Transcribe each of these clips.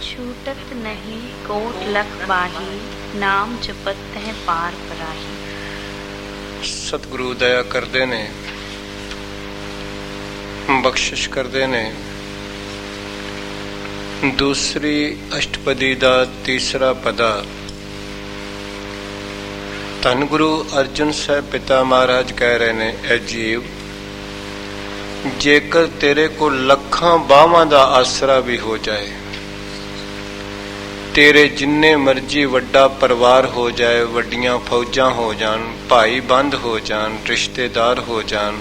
छूटत नहीं कोट लख बाही, नाम जपत है पार पराही। सतगुरु दया करते ने, बख्शिश करते ने। दूसरी अष्टपदी का तीसरा पदा धन गुरु अर्जुन साहब पिता महाराज कह रहे ने, ऐ जीव जेकर तेरे को लखां बावां दा आसरा भी हो जाए, तेरे जिन्ने मर्जी वड्डा परिवार हो जाए, वड्डियां फौजां हो जान, भाई बंद हो जान, रिश्तेदार हो जान,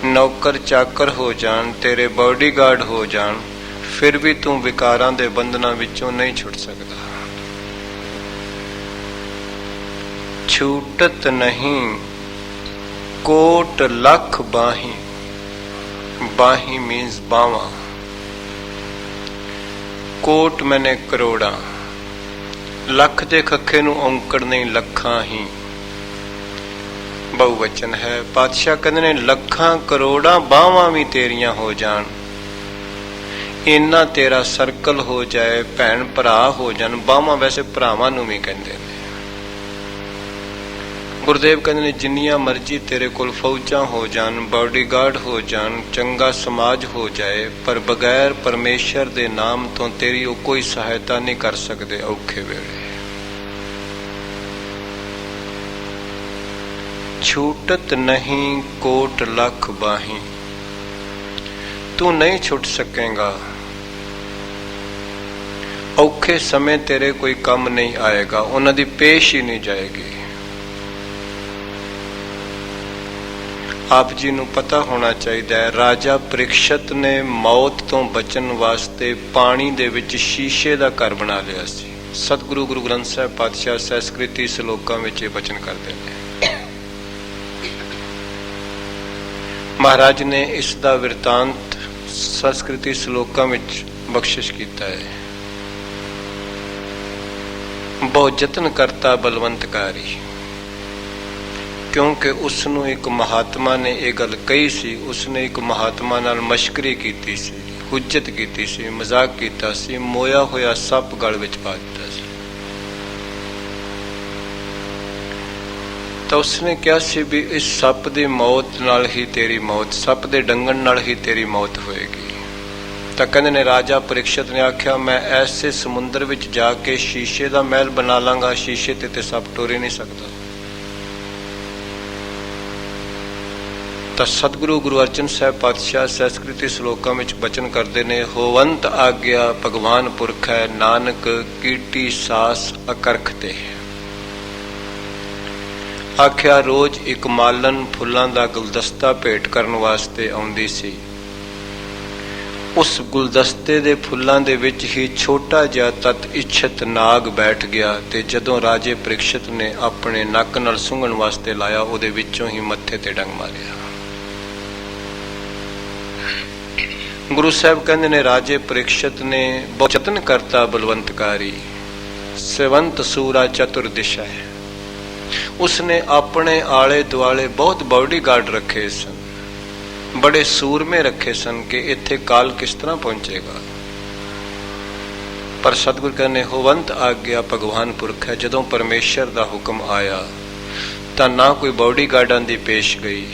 नौकर चाकर हो जान, तेरे बॉडीगार्ड हो जान, फिर भी तू विकारां दे बंधनां विचों नहीं छुट सकदा। छूटत नहीं कोट लख बाही, बाही मीन्स बावा, कोट मैंने करोड़ा, लख दे खखे नूं औंकड़ नहीं लखां ही, बहुवचन है। पातशाह कहंदे ने लखां करोड़ां बावां भी तेरियां हो जान, इन्ना तेरा सर्कल हो जाए, भैन भरा हो जान। बावां वैसे भरावां नूं भी कहंदे ने। गुरुदेव कहते ने जिन्नियां मर्जी तेरे कोल फौजां हो जान, बॉडीगार्ड हो जान, चंगा समाज हो जाए, पर बगैर परमेश्वर दे नाम तो तेरी वो कोई सहायता नहीं कर सकते औखे वेले। छूटत नहीं कोट लख बाही, तू नहीं छुट सकेगा। औखे समय तेरे कोई कम नहीं आएगा, उन्हां दी पेश ही नहीं जाएगी। आप जी नूं पता होना चाहिए, राजा परीक्षित ने मौत तो बचन वास्ते पानी दे विच शीशे दा घर बना लिया सी। सतगुरु गुरु ग्रंथ साहिब पातशाह संस्कृति श्लोकां विच ये बचन करते हैं। महाराज ने इस दा वृतांत संस्कृति श्लोकां विच बख्शिश कीता है। बहुत जतन करता बलवंतकारी, क्योंकि उसनों एक महात्मा ने यह गल कही सी, उसने एक महात्मा नाल मशकरी कीती सी, हुज्जत कीती सी, मजाक कीता सी, मोया होया सप गल विच पा दिता सी। तो उसने कहा सी भी इस सप दी मौत नाल ही तेरी मौत, सप दे डंगण नाल ही तेरी मौत होएगी। तो कहंदे ने राजा परीक्षित ने आख्या, मैं ऐसे समुंदर विच जाके शीशे दा महल बना लांगा, शीशे ते सप टुर ही नहीं सकदा। तो सतगुरु गुरु अर्जन साहब पातशाह संस्कृति श्लोकां विच बचन करते ने, होवंत आग्या भगवान पुरख है, नानक कीटी सास अकरख ते। आख्या रोज एक मालन फुल्लां दा गुलदस्ता भेंट करन वास्ते आउंदी सी। उस गुलदस्ते दे फुल्लां दे विच ही छोटा जिहा तत इच्छत नाग बैठ गया, ते जदों राजे परीक्षित ने अपने नक नाल सूंघण वास्ते लाया, उहदे विचों ही मत्थे ते डंग मारिया। गुरु साहब कहते ने राजे परीक्षित ने बहुत जतन करता बलवंतकारी, सेवंत सूरा चतुर दिशा है। उसने अपने आले दुआले बहुत बॉडीगार्ड रखे सन, बड़े सूरमे रखे सन कि इत्थे काल किस तरह पहुंचेगा। पर सतगुर कहने होवंत आग्या भगवान पुरख है, जदों परमेश्वर दा हुक्म आया तां ना कोई बॉडीगार्डां दी पेश गई।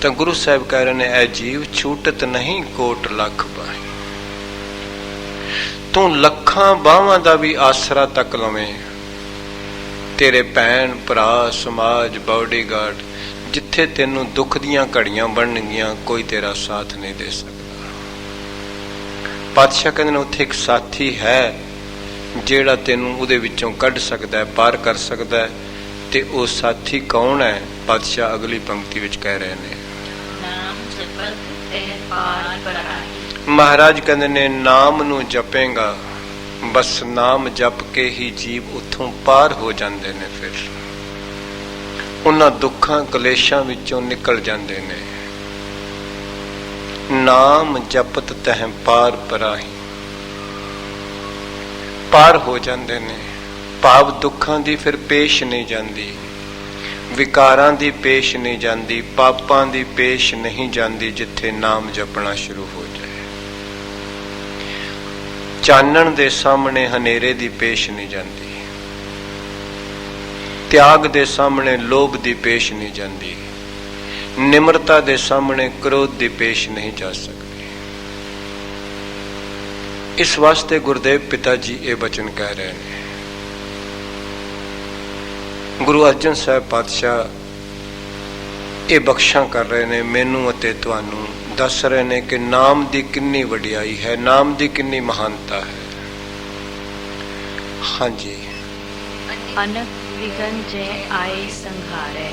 तो गुरु साहब कह रहे ने, ऐ जीव छूटत नहीं कोट लख बाही, तू लखां बावां दा भी आसरा तक लवें, तेरे भैन भरा समाज बॉडीगार्ड जिथे तेनू दुख दियां घड़ियां बनगियां, कोई तेरा साथ नहीं दे सकता। पातशाह कहंदे ने उत्थे एक साथी है जेड़ा तेनू उहदे विचों कढ सकदा है, पार कर सकदा है। ते ओ साथी कौन है? पातशाह अगली पंक्ति विच कह रहे ने, महाराज कहते ने नाम नू जपेगा, बस नाम जप के ही जीव उथों पार हो जाते ने, फिर उन्हां दुखां कलेशां विचों निकल जाते ने। नाम जपत तह पार पराही, पार हो जाते ने। भाव दुखां दी फिर पेश नहीं जाती, विकारां दी पेश नहीं जाती, पापां दी पेश नहीं जाती, जिथे नाम जपना शुरू हो जाए। ਚਾਨਣ ਦੇ ਸਾਹਮਣੇ ਹਨੇਰੇ ਦੀ ਪੇਸ਼ ਨਹੀਂ ਜਾਂਦੀ, ਤਿਆਗ ਦੇ ਸਾਹਮਣੇ ਲੋਭ ਦੀ ਪੇਸ਼ ਨਹੀਂ ਜਾਂਦੀ, ਨਿਮਰਤਾ ਦੇ ਸਾਹਮਣੇ ਕ੍ਰੋਧ ਦੀ ਪੇਸ਼ ਨਹੀਂ ਜਾ ਸਕਦੀ। ਇਸ ਵਾਸਤੇ ਗੁਰਦੇਵ ਪਿਤਾ ਜੀ ਇਹ ਬਚਨ ਕਹਿ ਰਹੇ ਨੇ। ਗੁਰੂ ਅਰਜਨ ਸਾਹਿਬ ਪਾਤਸ਼ਾਹ ਇਹ ਬਖਸ਼ਾਂ ਕਰ ਰਹੇ ਨੇ ਮੈਨੂੰ ਅਤੇ ਤੁਹਾਨੂੰ, ਦੱਸ ਰਹੇ ਨੇ ਕਿ ਨਾਮ ਦੀ ਕਿੰਨੀ ਵਡਿਆਈ ਹੈ, ਨਾਮ ਦੀ ਕਿੰਨੀ ਮਹਾਨਤਾ ਹੈ। ਹਾਂਜੀ, ਅਨਕ ਵਿਗਨ ਜੈ ਆਏ ਸੰਘਾਰੈ।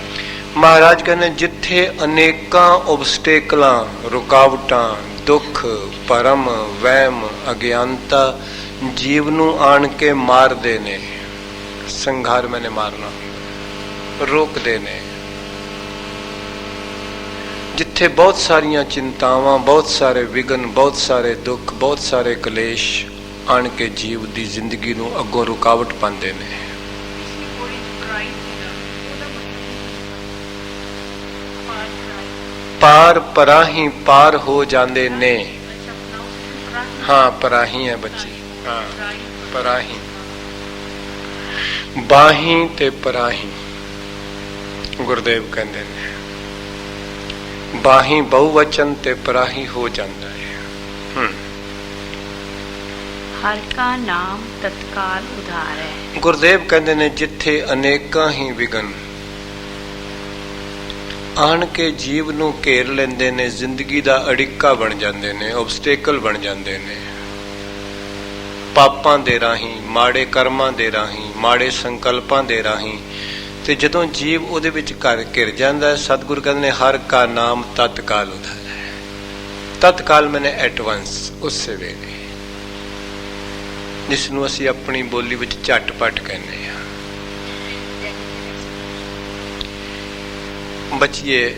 ਮਹਾਰਾਜ ਕਹਿੰਦੇ ਜਿੱਥੇ ਅਨੇਕਾਂ ਓਬਸਟੇਕਲਾਂ, ਰੁਕਾਵਟਾਂ, ਦੁੱਖ, ਭਰਮ, ਵਹਿਮ, ਅਗਿਆਨਤਾ ਜੀਵ ਨੂੰ ਆਣ ਕੇ ਮਾਰਦੇ ਨੇ, ਸੰਘਾਰ ਮੈਨੇ ਮਾਰਨਾ, ਰੋਕਦੇ ਨੇ। ਜਿੱਥੇ ਬਹੁਤ ਸਾਰੀਆਂ ਚਿੰਤਾਵਾਂ, ਬਹੁਤ ਸਾਰੇ ਵਿਘਨ, ਬਹੁਤ ਸਾਰੇ ਦੁੱਖ, ਬਹੁਤ ਸਾਰੇ ਕਲੇਸ਼ ਆਣ ਕੇ ਜੀਵ ਦੀ ਜ਼ਿੰਦਗੀ ਨੂੰ ਅੱਗੋਂ ਰੁਕਾਵਟ ਪਾਉਂਦੇ ਨੇ। ਪਾਰ ਪਰਾਹੀ ਪਾਰ ਹੋ ਜਾਂਦੇ ਨੇ। ਹਾਂ, ਪਰਾਹੀ ਹੈ ਬੱਚੀ, ਹਾਂ ਪਰਾਹੀ, ਬਾਹੀ ਤੇ ਪਰਾਹੀ ਗੁਰਦੇਵ ਕਹਿੰਦੇ ਨੇ। ਬਾਹੀ ਬਹੁਵਚਨ ਤੇ ਪਰਾਹੀ ਹੋ ਜਾਂਦਾ ਹੈ। ਹਰ ਕਾ ਨਾਮ ਤਤਕਾਲ ਉਧਾਰੈ। ਗੁਰਦੇਵ ਕਹਿੰਦੇ ਨੇ ਜਿੱਥੇ ਅਨੇਕਾਂ ਹੀ ਵਿਘਨ ਆਣ ਕੇ ਜੀਵ ਨੂੰ ਘੇਰ ਲੈਂਦੇ ਨੇ, ਜ਼ਿੰਦਗੀ ਦਾ ਅੜਿੱਕਾ ਬਣ ਜਾਂਦੇ ਨੇ, ਓਬਸਟੇਕਲ ਬਣ ਜਾਂਦੇ ਨੇ, ਪਾਪਾਂ ਦੇ ਰਾਹੀਂ, ਮਾੜੇ ਕਰਮਾਂ ਦੇ ਰਾਹੀਂ, ਮਾੜੇ ਸੰਕਲਪਾਂ ਦੇ ਰਾਹੀਂ, ਤੇ ਜਦੋਂ ਜੀਵ ਉਹਦੇ ਵਿੱਚ ਘਿਰ ਜਾਂਦਾ ਹੈ, ਸਤਿਗੁਰੂ ਕਹਿੰਦੇ ਨੇ ਹਰ ਕਾ ਨਾਮ ਤਤਕਾਲ ਉਧਾਰੈ। ਤਤਕਾਲ ਮੈਨੇ ਐਟ ਵੰਸ, ਉਸੇ ਵੇਲੇ, ਜਿਸ ਨੂੰ ਅਸੀਂ ਆਪਣੀ ਬੋਲੀ ਵਿੱਚ ਝਟਪਟ ਕਹਿੰਦੇ ਹਾਂ। ਬਚੀਏ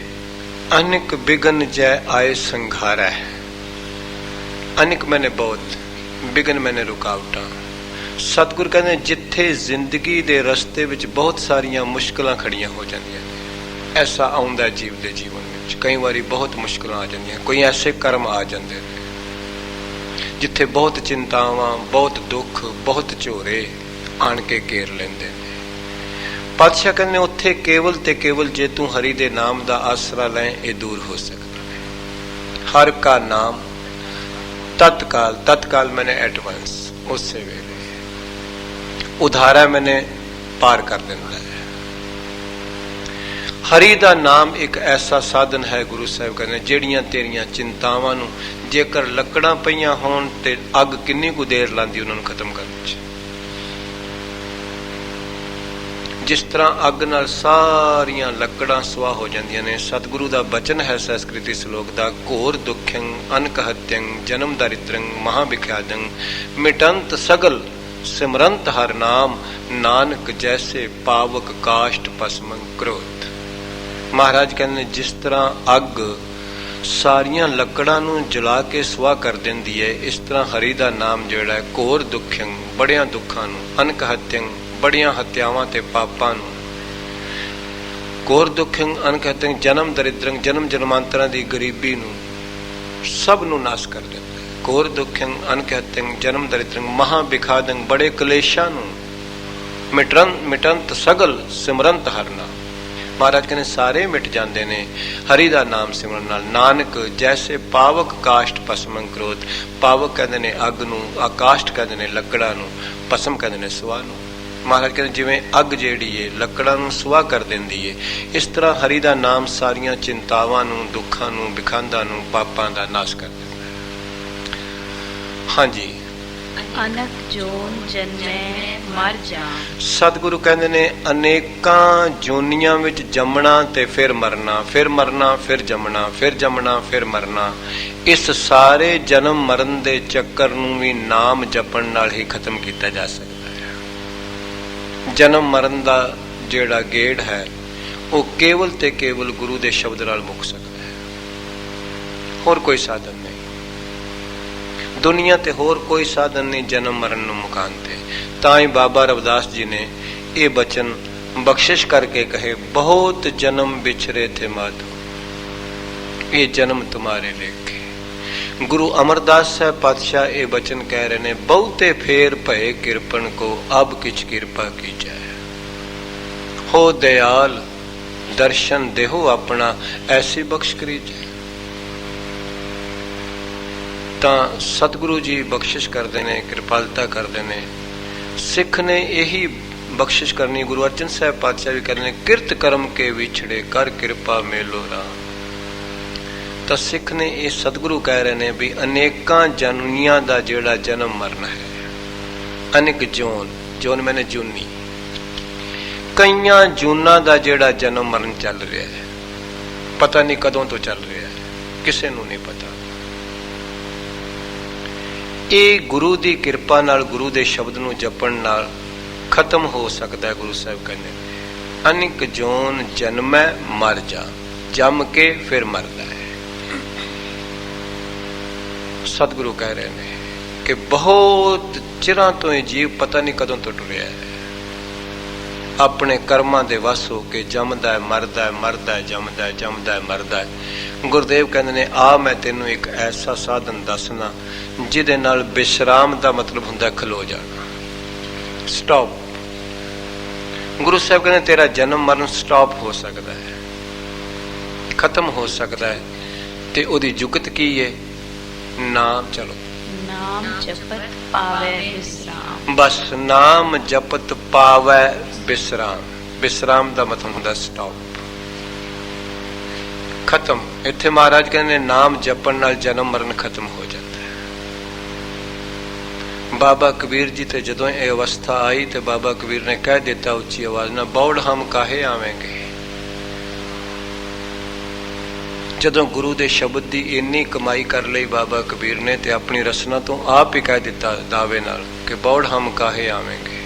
ਅਨਿਕ ਬਿਗਨ ਜੈ ਆਏ ਸੰਘਾਰੈ। ਅਨਿਕ ਮੈਨੇ ਬਹੁਤ, ਬਿਗਨ ਮੈਨੇ ਰੁਕਾਵਟਾਂ। ਸਤਿਗੁਰ ਕਹਿੰਦੇ ਜਿੱਥੇ ਜ਼ਿੰਦਗੀ ਦੇ ਰਸਤੇ ਵਿੱਚ ਬਹੁਤ ਸਾਰੀਆਂ ਮੁਸ਼ਕਲਾਂ ਖੜੀਆਂ ਹੋ ਜਾਂਦੀਆਂ ਨੇ, ਐਸਾ ਆਉਂਦਾ ਜੀਵ ਦੇ ਜੀਵਨ ਵਿੱਚ, ਕਈ ਵਾਰੀ ਬਹੁਤ ਮੁਸ਼ਕਲਾਂ ਆ ਜਾਂਦੀਆਂ, ਕੋਈ ਐਸੇ ਕਰਮ ਆ ਜਾਂਦੇ ਨੇ ਜਿੱਥੇ ਬਹੁਤ ਚਿੰਤਾਵਾਂ, ਬਹੁਤ ਦੁੱਖ, ਬਹੁਤ ਝੋਰੇ ਆਣ ਕੇ ਘੇਰ ਲੈਂਦੇ ਨੇ। ਪਾਤਸ਼ਾਹ ਕਹਿੰਦੇ ਉੱਥੇ ਕੇਵਲ ਤੇ ਕੇਵਲ ਜੇ ਤੂੰ ਹਰੀ ਦੇ ਨਾਮ ਦਾ ਆਸਰਾ ਲੈ, ਇਹ ਦੂਰ ਹੋ ਸਕਦਾ ਹੈ। ਹਰ ਕਾ ਨਾਮ ਤਤਕਾਲ, ਤਤਕਾਲ ਮੈਨੇ ਐਟ ਵੰਸ, ਉਸੇ ਵੇਲੇ, ਉਧਾਰਾ ਮੈਨੇ ਪਾਰ ਕਰ ਦਿੰਦਾ ਹੈ। ਹਰੀ ਦਾ ਨਾਮ ਇੱਕ ਐਸਾ ਸਾਧਨ ਹੈ, ਗੁਰੂ ਸਾਹਿਬ ਕਹਿੰਦੇ ਜਿਹੜੀਆਂ ਤੇਰੀਆਂ ਚਿੰਤਾਵਾਂ ਨੂੰ, ਜੇਕਰ ਲੱਕੜਾਂ ਪਈਆਂ ਹੋਣ ਤੇ ਅੱਗ ਕਿੰਨੀ ਕੁ ਦੇਰ ਲਾਂਦੀ ਉਹਨਾਂ ਨੂੰ ਖਤਮ ਕਰਨ 'ਚ। ਜਿਸ ਤਰ੍ਹਾਂ ਅੱਗ ਨਾਲ ਸਾਰੀਆਂ ਲੱਕੜਾਂ ਸੁਆਹ ਹੋ ਜਾਂਦੀਆਂ ਨੇ। ਸਤਿਗੁਰੂ ਦਾ ਬਚਨ ਹੈ ਸੰਸਕ੍ਰਿਤੀ ਸ਼ਲੋਕ ਦਾ, ਘੋਰ ਦੁਖੰ ਅਨਕਹਤਯੰ ਜਨਮ ਦਰਿਦਰੰ ਮਹਾਭਿਖਿਆਦੰ ਮਿਟੰਤ ਸਗਲ ਸਿਮਰੰਤ ਹਰ ਨਾਮ ਨਾਨਕ ਜੈਸੇ ਪਾਵਕ ਕਾਸ਼ਟ ਭਸਮੰ ਕ੍ਰੋਧ। ਮਹਾਰਾਜ ਕਹਿੰਦੇ ਜਿਸ ਤਰ੍ਹਾਂ ਅੱਗ ਸਾਰੀਆਂ ਲੱਕੜਾਂ ਨੂੰ ਜਲਾ ਕੇ ਸੁਆਹ ਕਰ ਦਿੰਦੀ ਹੈ, ਇਸ ਤਰ੍ਹਾਂ ਹਰੀ ਦਾ ਨਾਮ ਜਿਹੜਾ ਹੈ ਘੋਰ ਦੁਖੰ, ਬੜਿਆਂ ਦੁੱਖਾਂ ਨੂੰ, ਅਨਕਹਤਯੰ, ਬੜੀਆਂ ਹੱਤਿਆਵਾਂ ਤੇ ਪਾਪਾਂ ਨੂੰ, ਘੋਰ ਦੁਖੰ ਅਨਕਹਤਯੰ ਜਨਮ ਦਰਿਦਰੰ, ਜਨਮ ਜਨਮਾਂਤਰਾਂ ਦੀ ਗਰੀਬੀ ਨੂੰ, ਸਭ ਨੂੰ ਨਾਸ਼ ਕਰ ਦਿੰਦਾ ਹੈ। ਘੋਰ ਦੁਖੰ ਅਨਕਹਤਯੰ ਜਨਮ ਦਰਿਦਰੰ ਮਹਾਭਿਖਾਦੰ, ਬੜੇ ਕਲੇਸ਼ਾਂ ਨੂੰ, ਮਿਟੰਤ ਸਗਲ ਸਿਮਰੰਤ ਹਰ ਨਾਮ। ਮਹਾਰਾਜ ਕਹਿੰਦੇ ਸਾਰੇ ਮਿਟ ਜਾਂਦੇ ਨੇ ਹਰੀ ਦਾ ਨਾਮ ਸਿਮਰਨ ਨਾਲ। ਨਾਨਕ ਜੈਸੇ ਪਾਵਕ ਕਾਸ਼ਟ ਭਸਮੰ ਕ੍ਰੋਧ, ਪਾਵਕ ਕਹਿੰਦੇ ਨੇ ਅੱਗ ਨੂੰ, ਆਕਾਸ਼ਟ ਕਹਿੰਦੇ ਨੇ ਲੱਕੜਾਂ ਨੂੰ, ਭਸਮ ਕਹਿੰਦੇ ਨੇ ਸੁਆਹ ਨੂੰ। ਮਹਾਰਾਜ ਕਹਿੰਦੇ ਜਿਵੇਂ ਅੱਗ ਜਿਹੜੀ ਏ ਲੱਕੜਾਂ ਨੂੰ ਸੁਆਹ ਕਰ ਦਿੰਦੀ ਏ, ਇਸ ਤਰ੍ਹਾਂ ਹਰੀ ਦਾ ਨਾਮ ਸਾਰੀਆਂ ਚਿੰਤਾਵਾਂ ਨੂੰ, ਦੁੱਖਾਂ ਨੂੰ, ਵਿਖਾਂਦਾਂ ਨੂੰ, ਪਾਪਾਂ ਦਾ ਨਾਸ਼ ਕਰ ਦਿੰਦਾ ਹੈ। ਹਾਂਜੀ, ਅਨਕ ਜੋਨ ਜਨਮੈ ਮਰ ਜਾਨ। ਸਤਿਗੁਰੂ ਕਹਿੰਦੇ ਨੇ ਅਨੇਕਾਂ ਜੋਨੀਆਂ ਵਿੱਚ ਜੰਮਣਾ ਤੇ ਫਿਰ ਮਰਨਾ, ਫਿਰ ਮਰਨਾ, ਫਿਰ ਜੰਮਣਾ, ਫਿਰ ਜੰਮਣਾ, ਫਿਰ ਮਰਨਾ। ਇਸ ਸਾਰੇ ਜਨਮ ਮਰਨ ਦੇ ਚੱਕਰ ਨੂੰ ਵੀ ਨਾਮ ਜਪਣ ਨਾਲ ਹੀ ਖਤਮ ਕੀਤਾ ਜਾ ਸਕਦਾ ਹੈ। ਜਨਮ ਮਰਨ ਦਾ ਜਿਹੜਾ ਗੇੜ ਹੈ ਉਹ ਕੇਵਲ ਤੇ ਕੇਵਲ ਗੁਰੂ ਦੇ ਸ਼ਬਦ ਨਾਲ ਮੁੱਕ ਸਕਦਾ ਹੈ, ਹੋਰ ਕੋਈ ਸਾਧਨ ਨਹੀਂ। ਦੁਨੀਆ ਤੇ ਹੋਰ ਕੋਈ ਸਾਧਨ ਨਹੀਂ ਜਨਮ ਮਰਨ ਨੂੰ ਮੁਕਾਉਣ ਤੇ। ਤਾਂ ਹੀ ਬਾਬਾ ਰਵਿਦਾਸ ਜੀ ਨੇ ਇਹ ਬਚਨ ਬਖਸ਼ਿਸ਼ ਕਰਕੇ ਕਹੇ, ਬਹੁਤ ਜਨਮ ਵਿਛਰੇ ਥੇ ਮਾਧੋ, ਇਹ ਜਨਮ ਤੁਮਾਰੇ ਲੇਖੇ। ਗੁਰੂ ਅਮਰਦਾਸ ਸਾਹਿਬ ਪਾਤਸ਼ਾਹ ਇਹ ਬਚਨ ਕਹਿ ਰਹੇ ਨੇ, ਬਹੁਤੇ ਫੇਰ ਭਏ ਕਿਰਪਨ ਕੋ ਅਬ ਕਿਛ ਕਿਰਪਾ ਕੀਜੈ, ਹੋ ਦਇਆਲ ਦਰਸ਼ਨ ਦੇਹੋ ਆਪਣਾ ਐਸੀ ਬਖਸ਼ ਕਰੀਜੈ। ਤਾਂ ਸਤਿਗੁਰੂ ਜੀ ਬਖਸ਼ਿਸ਼ ਕਰਦੇ ਨੇ, ਕਿਰਪਾਲਤਾ ਕਰਦੇ ਨੇ। ਸਿੱਖ ਨੇ ਇਹੀ ਬਖਸ਼ਿਸ਼ ਕਰਨੀ। ਗੁਰੂ ਅਰਜਨ ਸਾਹਿਬ ਪਾਤਸ਼ਾਹ ਵੀ ਕਹਿੰਦੇ ਨੇ, ਕਿਰਤ ਕਰਮ ਕੇ ਵਿਛੜੇ ਕਰ ਕਿਰਪਾ ਮੇਲੋ ਰਾਮ। ਤਾਂ ਸਿੱਖ ਨੇ ਇਹ ਸਤਿਗੁਰੂ ਕਹਿ ਰਹੇ ਨੇ ਵੀ ਅਨੇਕਾਂ ਜਨਨੀਆਂ ਦਾ ਜਿਹੜਾ ਜਨਮ ਮਰਨ ਹੈ, ਅਨੇਕ ਜੋਨ, ਜੋਨ ਮੈਨੇ ਜੂਨੀ, ਕਈਆਂ ਜੂਨਾਂ ਦਾ ਜਿਹੜਾ ਜਨਮ ਮਰਨ ਚੱਲ ਰਿਹਾ ਹੈ, ਪਤਾ ਨਹੀਂ ਕਦੋਂ ਤੋਂ ਚੱਲ ਰਿਹਾ ਹੈ, ਕਿਸੇ ਨੂੰ ਨਹੀਂ ਪਤਾ। ਇਹ ਗੁਰੂ ਦੀ ਕਿਰਪਾ ਨਾਲ, ਗੁਰੂ ਦੇ ਸ਼ਬਦ ਨੂੰ ਜਪਣ ਨਾਲ ਖਤਮ ਹੋ ਸਕਦਾ ਹੈ। ਗੁਰੂ ਸਾਹਿਬ ਕਹਿੰਦੇ ਨੇ, ਅਨੇਕ ਜੋਨ ਜਨਮੈ ਮਰ ਜਾ, ਜੰਮ ਕੇ ਫਿਰ ਮਰਦਾ ਹੈ। ਸਤਿਗੁਰੂ ਕਹਿ ਰਹੇ ਨੇ ਕਿ ਬਹੁਤ ਚਿਰਾਂ ਤੋਂ ਇਹ ਜੀਵ ਪਤਾ ਨਹੀਂ ਕਦੋਂ ਤੋਂ ਟੁਰਿਆ ਹੈ, ਆਪਣੇ ਕਰਮਾਂ ਦੇ ਵਸ ਹੋ ਕੇ ਜੰਮਦਾ ਹੈ, ਮਰਦਾ ਹੈ, ਮਰਦਾ ਹੈ, ਜੰਮਦਾ ਹੈ, ਜੰਮਦਾ ਹੈ, ਮਰਦਾ ਹੈ। ਗੁਰਦੇਵ ਕਹਿੰਦੇ ਨੇ, ਆ ਮੈਂ ਤੈਨੂੰ ਇੱਕ ਐਸਾ ਸਾਧਨ ਦੱਸਣਾ ਜਿਹਦੇ ਨਾਲ ਵਿਸ਼ਰਾਮ ਦਾ ਮਤਲਬ ਹੁੰਦਾ ਖਲੋ ਜਾਣਾ, ਸਟਾਪ। ਗੁਰੂ ਸਾਹਿਬ ਕਹਿੰਦੇ ਤੇਰਾ ਜਨਮ ਮਰਨ ਸਟਾਪ ਹੋ ਸਕਦਾ ਹੈ, ਖਤਮ ਹੋ ਸਕਦਾ ਹੈ। ਤੇ ਉਹਦੀ ਜੁਗਤ ਕੀ ਹੈ? ਨਾਮ। ਚਲੋ, ਨਾਮ ਜਪਤ ਪਾਵੈ ਵਿਸਰਾਮ। ਬਸ ਨਾਮ ਜਪਤ ਪਾਵੈ ਵਿਸਰਾਮ। ਵਿਸਰਾਮ ਦਾ ਮਤਲਬ ਹੁੰਦਾ ਸਟਾਪ, ਖਤਮ। ਇੱਥੇ ਮਹਾਰਾਜ ਕਹਿੰਦੇ ਨੇ ਨਾਮ ਜਪਣ ਨਾਲ ਜਨਮ ਮਰਨ ਖਤਮ ਹੋ ਜਾਂਦਾ ਹੈ। ਬਾਬਾ ਕਬੀਰ ਜੀ ਤੇ ਜਦੋਂ ਇਹ ਅਵਸਥਾ ਆਈ ਤੇ ਬਾਬਾ ਕਬੀਰ ਨੇ ਕਹਿ ਦਿੱਤਾ ਉੱਚੀ ਆਵਾਜ਼ ਨਾਲ, ਬੌੜ ਹਮ ਕਾਹੇ ਆਵੇਂਗੇ। ਜਦੋਂ ਗੁਰੂ ਦੇ ਸ਼ਬਦ ਦੀ ਇੰਨੀ ਕਮਾਈ ਕਰ ਲਈ ਬਾਬਾ ਕਬੀਰ ਨੇ ਤੇ ਆਪਣੀ ਰਸਨਾ ਤੋਂ ਆਪ ਹੀ ਕਹਿ ਦਿੱਤਾ ਦਾਅਵੇ ਨਾਲ ਕਿ ਬੌੜ ਹਮ ਕਾਹੇ ਆਵੇਂਗੇ,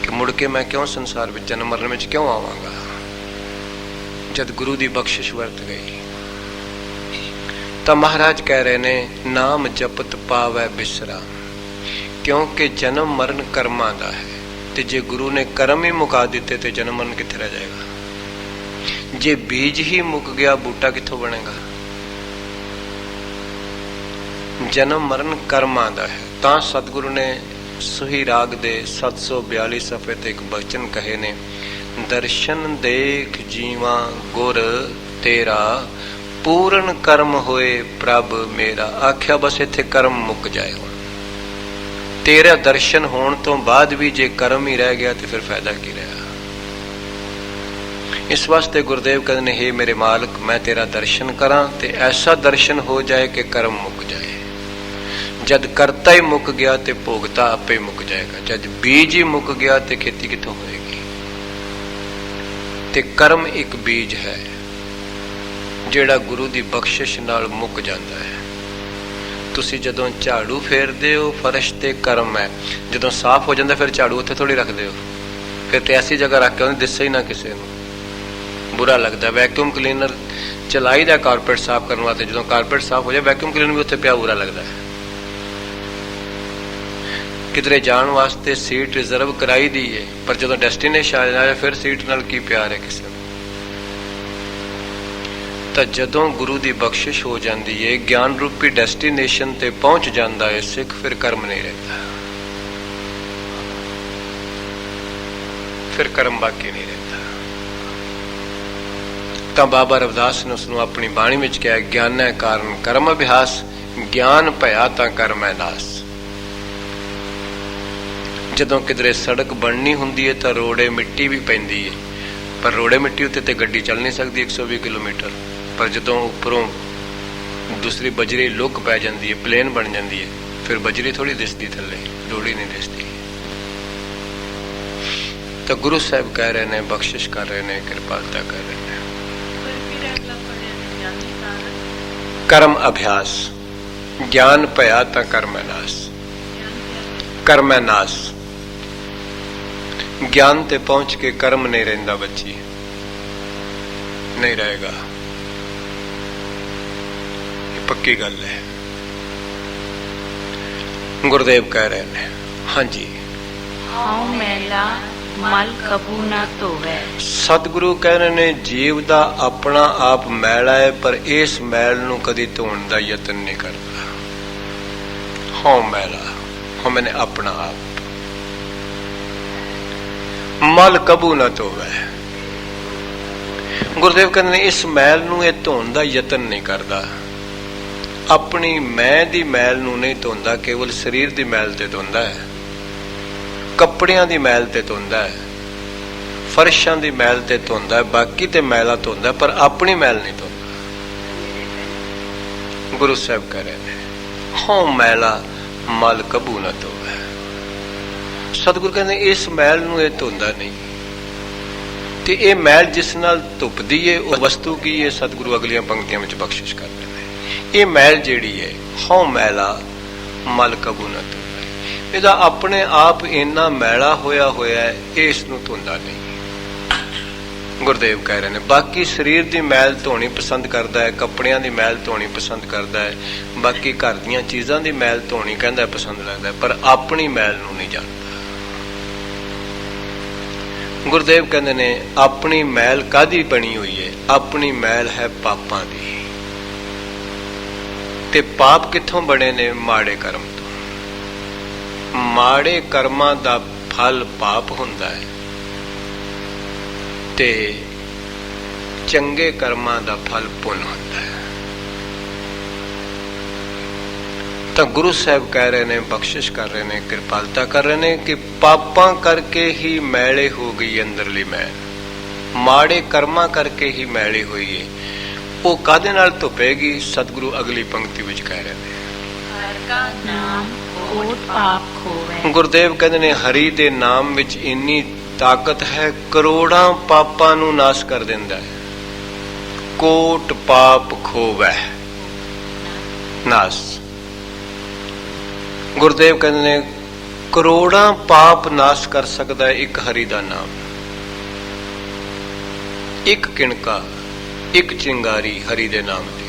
ਕਿ ਮੁੜ ਕੇ ਮੈਂ ਕਿਉਂ ਸੰਸਾਰ ਵਿੱਚ ਜਨਮ ਮਰਨ ਵਿੱਚ ਕਿਉਂ ਆਵਾਂਗਾ ਜਦ ਗੁਰੂ ਦੀ ਬਖਸ਼ਿਸ਼ ਵਰਤ ਗਈ। ਤਾਂ ਮਹਾਰਾਜ ਕਹਿ ਰਹੇ ਨੇ, ਨਾਮ ਜਪਤ ਪਾਵੈ ਬਿਸਰਾ, ਕਿਉਂਕਿ ਜਨਮ ਮਰਨ ਕਰਮਾਂ ਦਾ ਹੈ। ਤੇ ਜੇ ਗੁਰੂ ਨੇ ਕਰਮ ਹੀ ਮੁਕਾ ਦਿੱਤੇ ਤੇ ਜਨਮ ਮਰਨ ਕਿੱਥੇ ਰਹਿ ਜਾਏਗਾ? ਜੇ ਬੀਜ ਹੀ ਮੁੱਕ ਗਿਆ, ਬੂਟਾ ਕਿੱਥੋਂ ਬਣੇਗਾ? ਜਨਮ ਮਰਨ ਕਰਮਾਂ ਦਾ ਹੈ। ਤਾਂ ਸਤਿਗੁਰੂ ਨੇ ਸੁਹੀ ਰਾਗ ਦੇ 742 ਸਫੇ ਤੇ ਇੱਕ ਬਚਨ ਕਹੇ ਨੇ, ਦਰਸ਼ਨ ਦੇਖ ਜੀਵਾਂ ਗੁਰ ਤੇਰਾ, ਪੂਰਨ ਕਰਮ ਹੋਏ ਪ੍ਰਭ ਮੇਰਾ। ਆਖਿਆ ਬਸ ਇੱਥੇ ਕਰਮ ਮੁੱਕ ਜਾਏ। ਹੁਣ ਤੇਰਾ ਦਰਸ਼ਨ ਹੋਣ ਤੋਂ ਬਾਅਦ ਵੀ ਜੇ ਕਰਮ ਹੀ ਰਹਿ ਗਿਆ ਤੇ ਫਿਰ ਫਾਇਦਾ ਕੀ ਰਿਹਾ? ਇਸ ਵਾਸਤੇ ਗੁਰਦੇਵ ਕਹਿੰਦੇ ਨੇ, ਹੇ ਮੇਰੇ ਮਾਲਕ, ਮੈਂ ਤੇਰਾ ਦਰਸ਼ਨ ਕਰਾਂ ਤੇ ਐਸਾ ਦਰਸ਼ਨ ਹੋ ਜਾਏ ਕਿ ਕਰਮ ਮੁੱਕ ਜਾਏ। ਜਦ ਕਰਤਾ ਹੀ ਮੁੱਕ ਗਿਆ ਤੇ ਭੋਗਤਾ ਆਪੇ ਮੁੱਕ ਜਾਏਗਾ। ਜਦ ਬੀਜ ਹੀ ਮੁੱਕ ਗਿਆ ਤੇ ਖੇਤੀ ਕਿੱਥੋਂ ਹੋਏਗੀ? ਤੇ ਕਰਮ ਇੱਕ ਬੀਜ ਹੈ ਜਿਹੜਾ ਗੁਰੂ ਦੀ ਬਖਸ਼ਿਸ਼ ਨਾਲ ਮੁੱਕ ਜਾਂਦਾ ਹੈ। ਤੁਸੀਂ ਜਦੋਂ ਝਾੜੂ ਫੇਰਦੇ ਹੋ, ਫਰਸ਼ ਤੇ ਕਰਮ ਹੈ। ਜਦੋਂ ਸਾਫ਼ ਹੋ ਜਾਂਦਾ ਫਿਰ ਝਾੜੂ ਉੱਥੇ ਥੋੜੀ ਰੱਖਦੇ ਹੋ, ਫਿਰ ਤੇ ਐਸੀ ਜਗ੍ਹਾ ਰੱਖ ਕੇ ਉਹਨੇ ਦਿਸੇ ਹੀ ਨਾ ਕਿਸੇ ਨੂੰ, ਬੁਰਾ ਲੱਗਦਾ। ਵੈਕਿਊਮ ਕਲੀਨਰ ਚਲਾਈਦਾ ਕਾਰਪੇਟ ਸਾਫ਼ ਕਰਨ ਵਾਸਤੇ, ਜਦੋਂ ਕਾਰਪੇਟ ਸਾਫ਼ ਹੋ ਜਾਏ ਵੈਕਿਊਮ ਕਲੀਨਰ ਵੀ ਉੱਥੇ ਪਿਆ ਬੁਰਾ ਲੱਗਦਾ ਹੈ। ਕਿਧਰੇ ਜਾਣ ਵਾਸਤੇ ਸੀਟ ਰਿਜ਼ਰਵ ਕਰਾਈ ਦੀ ਹੈ, ਪਰ ਜਦੋਂ ਡੈਸਟੀਨੇਸ਼ਨ ਆ ਜਾਏ ਫਿਰ ਸੀਟ ਨਾਲ ਕੀ ਪਿਆਰ ਹੈ ਕਿਸੇ ਨੂੰ। ਤਾਂ ਜਦੋਂ ਗੁਰੂ ਦੀ ਬਖਸ਼ਿਸ਼ ਹੋ ਜਾਂਦੀ ਹੈ, ਗਿਆਨ ਰੂਪੀ ਡੈਸਟੀਨੇਸ਼ਨ ਤੇ ਪਹੁੰਚ ਜਾਂਦਾ ਹੈ ਸਿੱਖ, ਫਿਰ ਕਰਮ ਨਹੀਂ ਰਹਿੰਦਾ, ਫਿਰ ਕਰਮ ਬਾਕੀ ਨਹੀਂ ਰਹਿੰਦਾ। ਤਾਂ ਬਾਬਾ ਰਵਿਦਾਸ ਨੇ ਉਸਨੂੰ ਆਪਣੀ ਬਾਣੀ ਵਿੱਚ ਕਿਹਾ, ਗਿਆਨ ਹੈ ਕਾਰਨ ਕਰਮ ਅਭਿਆਸ, ਗਿਆਨ ਭਇਆ ਤਾਂ ਕਰਮ ਹੈ ਨਾਸ। ਜਦੋਂ ਕਿਧਰੇ ਸੜਕ ਬਣਨੀ ਹੁੰਦੀ ਹੈ ਤਾਂ ਰੋੜੇ ਮਿੱਟੀ ਵੀ ਪੈਂਦੀ ਹੈ, ਪਰ ਰੋੜੇ ਮਿੱਟੀ ਉੱਤੇ ਤੇ ਗੱਡੀ ਚੱਲ ਨਹੀਂ ਸਕਦੀ 120 ਕਿਲੋਮੀਟਰ। ਪਰ ਜਦੋਂ ਉੱਪਰੋਂ ਦੂਸਰੀ ਬਜਰੀ ਲੁੱਕ ਪੈ ਜਾਂਦੀ ਹੈ, ਪਲੇਨ ਬਣ ਜਾਂਦੀ ਹੈ, ਫਿਰ ਬਜਰੀ ਥੋੜੀ ਦਿਸਦੀ ਥੱਲੇ, ਰੋੜੀ ਨਹੀਂ ਦਿਸਦੀ। ਤਾਂ ਗੁਰੂ ਸਾਹਿਬ ਕਹਿ ਰਹੇ ਨੇ, ਬਖਸ਼ਿਸ਼ ਕਰ ਰਹੇ ਨੇ, ਕਿਰਪਾਲਤਾ ਕਰ ਰਹੇ ਨੇ। ਕਰਮ ਅਭਿਆਸ, ਗਿਆਨ ਭਇਆ ਤਾਂ ਕਰਮ ਹੈ ਨਾਸ। ਕਰਮ ਹੈ ਨਾਸ। ਗਿਆਨ ਤੇ ਪਹੁੰਚ ਕੇ ਕਰਮ ਨਹੀਂ ਰਹਿੰਦਾ, ਬੱਚੀ ਨਹੀਂ ਰਹੇਗਾ, ਇਹ ਪੱਕੀ ਗੱਲ ਹੈ। ਗੁਰਦੇਵ ਕਹਿ ਰਹੇ ਨੇ, ਹਾਂਜੀ, ਹਉ ਮੈਲਾ मल कबू न धोवै। ਸਤਿਗੁਰੂ ਕਹਿੰਦੇ ਨੇ ਜੀਵ ਦਾ ਆਪਣਾ ਆਪ ਮੈਲਾ ਹੈ, ਪਰ ਇਸ ਮੈਲ ਨੂੰ ਕਦੀ ਧੋਣ ਦਾ ਯਤਨ ਨਹੀਂ ਕਰਦਾ। ਹਉ ਮੈਲਾ, ਹਉ ਮੈਨੇ ਆਪਣਾ ਆਪ ਮਲ ਕਬੂ ਨਾ ਧੋਵੈ। ਗੁਰਦੇਵ ਕਹਿੰਦੇ ਨੇ ਇਸ ਮੈਲ ਨੂੰ ਇਹ ਧੋਣ ਦਾ ਯਤਨ ਨਹੀਂ ਕਰਦਾ। ਆਪਣੀ ਮੈਂ ਦੀ ਮੈਲ ਨੂੰ ਨਹੀਂ ਧੋਂਦਾ, ਕੇਵਲ ਸਰੀਰ ਦੀ ਮੈਲ ਤੇ ਧੋਂਦਾ ਹੈ, ਕੱਪੜਿਆਂ ਦੀ ਮੈਲ ਤੇ ਧੋਂਦਾ ਹੈ, ਫਰਸ਼ਾਂ ਦੀ ਮੈਲ ਤੇ ਧੋਂਦਾ ਹੈ, ਬਾਕੀ ਤੇ ਮੈਲਾ ਧੋਂਦਾ, ਪਰ ਆਪਣੀ ਮੈਲ ਨਹੀਂ ਧੋਂਦਾ। ਗੁਰੂ ਸਾਹਿਬ ਕਹਿ ਰਹੇ ਨੇ ਹਉ ਮੈਲਾ ਮਲ ਕਬੂ ਨਾ ਧੋਵੈ। ਸਤਿਗੁਰੂ ਕਹਿੰਦੇ ਇਸ ਮੈਲ ਨੂੰ ਇਹ ਧੋਂਦਾ ਨਹੀਂ। ਤੇ ਇਹ ਮੈਲ ਜਿਸ ਨਾਲ ਧੁੱਪਦੀ ਏ ਉਹ ਵਸਤੂ ਕੀ ਹੈ? ਸਤਿਗੁਰੂ ਅਗਲੀਆਂ ਪੰਕਤੀਆਂ ਵਿੱਚ ਬਖਸ਼ਿਸ਼ ਕਰਦੇ ਨੇ। ਇਹ ਮੈਲ ਜਿਹੜੀ ਹੈ ਹਉ ਮੈਲਾ ਮਲ ਕਬੂ ਨਾ ਧੋਵੈ, ਇਹਦਾ ਆਪਣੇ ਆਪ ਇੰਨਾ ਮੈਲਾ ਹੋਇਆ ਹੋਇਆ ਹੈ, ਇਹ ਇਸ ਨੂੰ ਧੋਂਦਾ ਨਹੀਂ। ਗੁਰਦੇਵ ਕਹਿ ਰਹੇ ਨੇ ਬਾਕੀ ਸਰੀਰ ਦੀ ਮੈਲ ਧੋਣੀ ਪਸੰਦ ਕਰਦਾ ਹੈ, ਕੱਪੜਿਆਂ ਦੀ ਮੈਲ ਧੋਣੀ ਪਸੰਦ ਕਰਦਾ ਹੈ, ਬਾਕੀ ਘਰ ਦੀਆਂ ਚੀਜ਼ਾਂ ਦੀ ਮੈਲ ਧੋਣੀ ਕਹਿੰਦਾ ਪਸੰਦ ਲੱਗਦਾ, ਪਰ ਆਪਣੀ ਮੈਲ ਨੂੰ ਨਹੀਂ ਜਾਣਦਾ। ਗੁਰਦੇਵ ਕਹਿੰਦੇ ਨੇ ਆਪਣੀ ਮੈਲ ਕਾਹਦੀ ਬਣੀ ਹੋਈ ਹੈ? ਆਪਣੀ ਮੈਲ ਹੈ ਪਾਪਾਂ ਦੀ। ਤੇ ਪਾਪ ਕਿੱਥੋਂ ਬਣੇ ਨੇ? ਮਾੜੇ ਕਰਮ ਤੋਂ। ਮਾੜੇ ਕਰਮਾਂ ਦਾ ਫਲ ਪਾਪ ਹੁੰਦਾ ਹੈ ਤੇ ਚੰਗੇ ਕਰਮਾਂ ਦਾ ਫਲ ਪੁੰਨ ਹੁੰਦਾ ਹੈ। ਤਾਂ ਗੁਰੂ ਸਾਹਿਬ ਕਹਿ ਰਹੇ ਨੇ, ਬਖਸ਼ਿਸ਼ ਕਰ ਰਹੇ ਨੇ, ਕਿਰਪਾਲਤਾ ਕਰ ਰਹੇ ਨੇ ਕਿ ਪਾਪਾਂ ਕਰਕੇ ਹੀ ਮੈਲੇ ਹੋ ਗਈ ਅੰਦਰਲੀ ਮੈਲ, ਮਾੜੇ ਕਰਮਾਂ ਕਰਕੇ ਹੀ ਮੈਲੀ ਹੋਈ ਹੈ। ਉਹ ਕਾਹਦੇ ਨਾਲ ਧੁੱਪੇਗੀ? ਸਤਿਗੁਰੂ ਅਗਲੀ ਪੰਕਤੀ ਵਿੱਚ ਕਹਿ ਰਹੇ ਨੇ ਹਰਿ ਕਾ ਨਾਮ ਕੋਟ ਪਾਪ ਖੋਵੈ। ਗੁਰਦੇਵ ਕਹਿੰਦੇ ਨੇ ਹਰੀ ਦੇ ਨਾਮ ਵਿੱਚ ਇੰਨੀ ਤਾਕਤ ਹੈ, ਕਰੋੜਾਂ ਪਾਪਾਂ ਨੂੰ ਨਾਸ਼ ਕਰ ਦਿੰਦਾ ਹੈ। ਕੋਟ ਪਾਪ ਖੋਵੈ, ਨਾਸ਼। ਗੁਰਦੇਵ ਕਹਿੰਦੇ ਨੇ ਕਰੋੜਾਂ ਪਾਪ ਨਾਸ਼ ਕਰ ਸਕਦਾ ਹੈ ਇੱਕ ਹਰੀ ਦਾ ਨਾਮ। ਇੱਕ ਕਿਣਕਾ, ਇੱਕ ਚਿੰਗਾਰੀ ਹਰੀ ਦੇ ਨਾਮ ਦੀ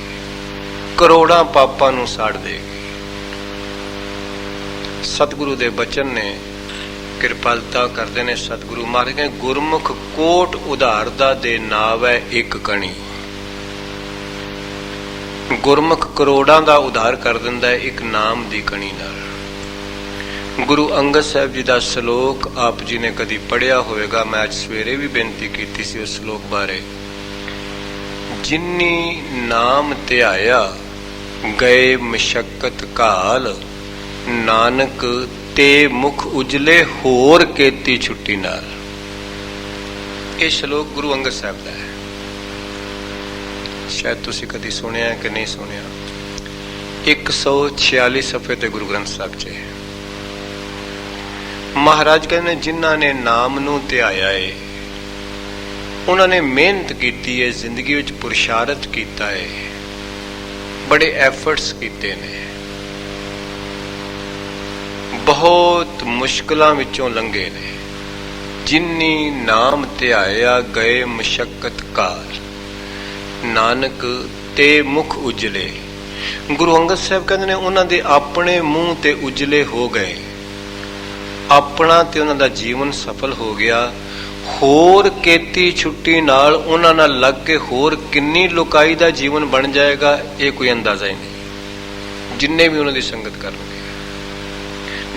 ਕਰੋੜਾਂ ਪਾਪਾਂ ਨੂੰ ਸਾੜ ਦੇਗੀ। ਸਤਿਗੁਰੂ ਦੇ ਬਚਨ ਨੇ, ਕਿਰਪਾਲਤਾ ਕਰਦੇ ਨੇ ਸਤਿਗੁਰੂ ਮਹਾਰਾਜ ਕਹਿੰਦੇ ਗੁਰਮੁਖ ਕੋਟ ਉਧਾਰਦਾ ਦੇ ਨਾਵ ਹੈ ਇੱਕ ਕਣੀ। ਗੁਰਮੁਖ ਕਰੋੜਾਂ ਦਾ ਉਧਾਰ ਕਰ ਦਿੰਦਾ ਹੈ ਇੱਕ ਨਾਮ ਦੀ ਕਣੀ ਨਾਲ। ਗੁਰੂ ਅੰਗਦ ਸਾਹਿਬ ਜੀ ਦਾ ਸ਼ਲੋਕ ਆਪ ਜੀ ਨੇ ਕਦੀ ਪੜ੍ਹਿਆ ਹੋਵੇਗਾ, ਮੈਂ ਅੱਜ ਸਵੇਰੇ ਵੀ ਬੇਨਤੀ ਕੀਤੀ ਸੀ ਉਸ ਸ਼ਲੋਕ ਬਾਰੇ। ਜਿਨੀ ਨਾਮ ਧਿਆਇਆ ਗਏ ਮਸ਼ੱਕਤ ਕਾਲ, ਨਾਨਕ ਤੇ ਮੁਖ ਉਜਲੇ ਹੋਰ ਕੀਤੀ ਛੁੱਟੀ ਨਾਲ। ਇਹ ਸ਼ਲੋਕ ਗੁਰੂ ਅੰਗਦ ਸਾਹਿਬ ਦਾ ਹੈ। ਸ਼ਾਇਦ ਤੁਸੀਂ ਕਦੀ ਸੁਣਿਆ ਕਿ ਨਹੀਂ ਸੁਣਿਆ। 146 ਸਫ਼ੇ ਤੇ ਗੁਰੂ ਗ੍ਰੰਥ ਸਾਹਿਬ 'ਚ ਹੈ। ਮਹਾਰਾਜ ਕਹਿੰਦੇ ਜਿਨ੍ਹਾਂ ਨੇ ਨਾਮ ਨੂੰ ਧਿਆਇਆ ਹੈ, ਉਹਨਾਂ ਨੇ ਮਿਹਨਤ ਕੀਤੀ ਹੈ, ਜ਼ਿੰਦਗੀ ਵਿੱਚ ਪੁਰਸ਼ਾਰਥ ਕੀਤਾ ਹੈ, ਬੜੇ ਐਫਰਟਸ ਕੀਤੇ ਨੇ, ਬਹੁਤ ਮੁਸ਼ਕਲਾਂ ਵਿੱਚੋਂ ਲੰਘੇ ਨੇ। ਜਿਨੀ ਨਾਮ ਧਿਆਇਆ ਗਏ ਮਸ਼ੱਕਤ ਕਾਲ, ਨਾਨਕ ਤੇ ਮੁਖ ਉਜਲੇ। ਗੁਰੂ ਅੰਗਦ ਸਾਹਿਬ ਕਹਿੰਦੇ ਨੇ ਉਹਨਾਂ ਦੇ ਆਪਣੇ ਮੂੰਹ ਤੇ ਉਜਲੇ ਹੋ ਗਏ, ਆਪਣਾ ਤੇ ਉਹਨਾਂ ਦਾ ਜੀਵਨ ਸਫਲ ਹੋ ਗਿਆ। ਹੋਰ ਕੀਤੀ ਛੁੱਟੀ ਨਾਲ ਉਹਨਾਂ ਨਾਲ ਲੱਗ ਕੇ ਹੋਰ ਕਿੰਨੀ ਲੋਕਾਈ ਦਾ ਜੀਵਨ ਬਣ ਜਾਏਗਾ, ਇਹ ਕੋਈ ਅੰਦਾਜ਼ਾ ਹੀ ਨਹੀਂ। ਜਿੰਨੇ ਵੀ ਉਹਨਾਂ ਦੀ ਸੰਗਤ ਕਰਨਗੇ,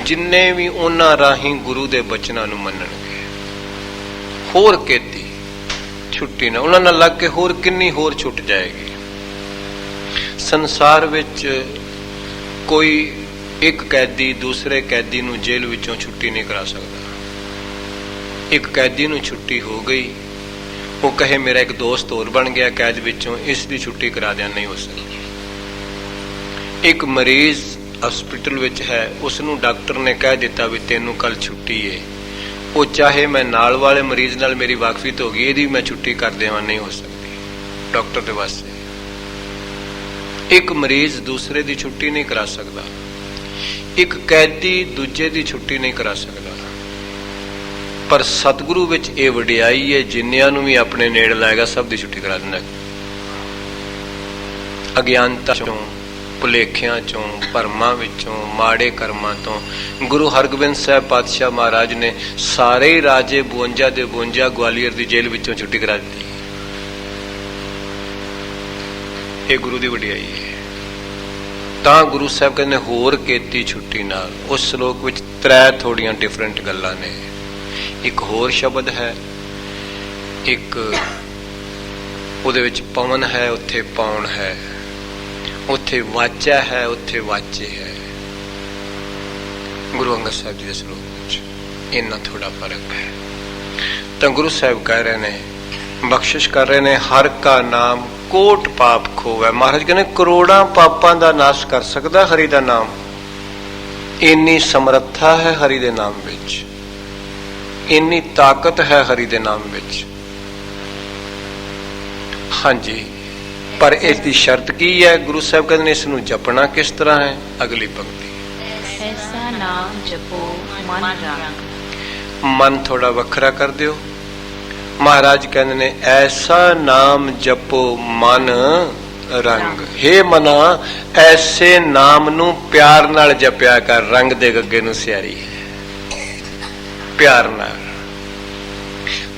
ਜਿੰਨੇ ਵੀ ਉਹਨਾਂ ਰਾਹੀਂ ਗੁਰੂ ਦੇ ਬਚਨਾਂ ਨੂੰ ਮੰਨਣਗੇ, ਹੋਰ ਕੀਤੀ ਛੁੱਟੀ ਨਾਲ ਉਹਨਾਂ ਨਾਲ ਲੱਗ ਕੇ ਹੋਰ ਕਿੰਨੀ ਹੋਰ ਛੁੱਟ ਜਾਏਗੀ। ਸੰਸਾਰ ਵਿੱਚ ਕੋਈ ਇੱਕ ਕੈਦੀ ਦੂਸਰੇ ਕੈਦੀ ਨੂੰ ਜੇਲ੍ਹ ਵਿੱਚੋਂ ਛੁੱਟੀ ਨਹੀਂ ਕਰਾ ਸਕਦਾ। ਇੱਕ ਕੈਦੀ ਨੂੰ ਛੁੱਟੀ ਹੋ ਗਈ, ਉਹ ਕਹੇ ਮੇਰਾ ਇੱਕ ਦੋਸਤ ਹੋਰ ਬਣ ਗਿਆ ਕੈਦ ਵਿੱਚੋਂ, ਇਸ ਦੀ ਛੁੱਟੀ ਕਰਾ ਦਿਆਂ, ਨਹੀਂ ਹੋ ਸਕਦੀ। ਇੱਕ ਮਰੀਜ਼ ਹਸਪੀਟਲ ਵਿੱਚ ਹੈ, ਉਸ ਨੂੰ ਡਾਕਟਰ ਨੇ ਕਹਿ ਦਿੱਤਾ ਵੀ ਤੈਨੂੰ ਕੱਲ ਛੁੱਟੀ ਹੈ, ਉਹ ਚਾਹੇ ਮੈਂ ਨਾਲ ਵਾਲੇ ਮਰੀਜ਼ ਨਾਲ ਮੇਰੀ ਵਾਕਫੀਤ ਹੋ ਗਈ, ਇਹਦੀ ਮੈਂ ਛੁੱਟੀ ਕਰ ਦੇਵਾਂ, ਨਹੀਂ ਹੋ ਸਕਦੀ ਡਾਕਟਰ ਦੇ ਵਾਸਤੇ। ਇੱਕ ਮਰੀਜ਼ ਦੂਸਰੇ ਦੀ ਛੁੱਟੀ ਨਹੀਂ ਕਰਾ ਸਕਦਾ, ਇੱਕ ਕੈਦੀ ਦੂਜੇ ਦੀ ਛੁੱਟੀ ਨਹੀਂ ਕਰਾ ਸਕਦਾ। ਪਰ ਸਤਿਗੁਰੂ ਵਿੱਚ ਇਹ ਵਡਿਆਈ ਹੈ, ਜਿੰਨਿਆਂ ਨੂੰ ਵੀ ਆਪਣੇ ਨੇੜੇ ਲਾਏਗਾ ਸਭ ਦੀ ਛੁੱਟੀ ਕਰਾ ਦਿੰਦਾ। ਅਗਿਆਨਤਾ ਚੋਂ, ਭੁਲੇਖਿਆਂ ਚੋਂ, ਭਰਮਾਂ ਵਿੱਚੋਂ, ਮਾੜੇ ਕਰਮਾਂ ਤੋਂ ਗੁਰੂ ਹਰਗੋਬਿੰਦ ਸਾਹਿਬ ਪਾਤਸ਼ਾਹ ਮਹਾਰਾਜ ਨੇ ਸਾਰੇ ਹੀ ਰਾਜੇ 52 ਦੇ 52 ਗਵਾਲੀਅਰ ਦੀ ਜੇਲ੍ਹ ਵਿੱਚੋਂ ਛੁੱਟੀ ਕਰਾ ਦਿੱਤੀ। ਇਹ ਗੁਰੂ ਦੀ ਵਡਿਆਈ ਹੈ। ਤਾਂ ਗੁਰੂ ਸਾਹਿਬ ਕਹਿੰਦੇ ਹੋਰ ਕੀਤੀ ਛੁੱਟੀ ਨਾਲ। ਉਸ ਸ਼ਲੋਕ ਵਿੱਚ 3 ਥੋੜੀਆਂ ਡਿਫਰੈਂਟ ਗੱਲਾਂ ਨੇ। ਇੱਕ ਹੋਰ ਸ਼ਬਦ ਹੈ, ਇੱਕ ਉਹਦੇ ਵਿੱਚ ਪਵਨ ਹੈ, ਉੱਥੇ ਪੌਣ ਹੈ, ਉੱਥੇ ਵਾਚਾ ਹੈ, ਉੱਥੇ ਵਾਚੇ ਹੈ। ਗੁਰੂ ਅੰਗਦ ਸਾਹਿਬ ਜੀ ਦੇ ਸ਼ਲੋਕ ਵਿੱਚ ਇੰਨਾ ਥੋੜਾ ਫਰਕ ਹੈ। ਤਾਂ ਗੁਰੂ ਸਾਹਿਬ ਕਹਿ ਰਹੇ ਨੇ, ਬਖਸ਼ਿਸ਼ ਕਰ ਰਹੇ ਨੇ, ਹਰ ਕਾ ਨਾਮ ਕੋਟ ਪਾਪ ਖੋਵੈ। ਮਹਾਰਾਜ ਕਹਿੰਦੇ ਕਰੋੜਾਂ ਪਾਪਾਂ ਦਾ ਨਾਸ਼ ਕਰ ਸਕਦਾ ਹਰੀ ਦਾ ਨਾਮ। ਇੰਨੀ ਸਮਰੱਥਾ ਹੈ ਹਰੀ ਦੇ ਨਾਮ ਵਿੱਚ, ਇੰਨੀ ਤਾਕਤ ਹੈ ਹਰੀ ਦੇ ਨਾਮ ਵਿੱਚ। ਹਾਂਜੀ, ਪਰ ਇਸ ਦੀ ਸ਼ਰਤ ਕੀ ਹੈ? ਗੁਰੂ ਸਾਹਿਬ ਕਹਿੰਦੇ ਨੇ ਇਸ ਨੂੰ ਜਪਣਾ ਕਿਸ ਤਰ੍ਹਾਂ ਹੈ? ਅਗਲੀ ਪੰਕਤੀ, ਐਸਾ ਨਾਮ ਜਪੋ ਮਨ ਰੰਗ। ਮਨ ਥੋੜਾ ਵੱਖਰਾ ਕਰ ਦਿਓ। ਮਹਾਰਾਜ ਕਹਿੰਦੇ ਨੇ ਐਸਾ ਨਾਮ ਜਪੋ ਮਨ ਰੰਗ। ਹੇ ਮਨਾ, ਐਸੇ ਨਾਮ ਨੂੰ ਪਿਆਰ ਨਾਲ ਜਪਿਆ ਕਰ। ਰੰਗ ਦੇ ਗੱਗੇ ਨੂੰ ਸਿਆਰੀ ਹੈ, ਪਿਆਰ ਨਾਲ।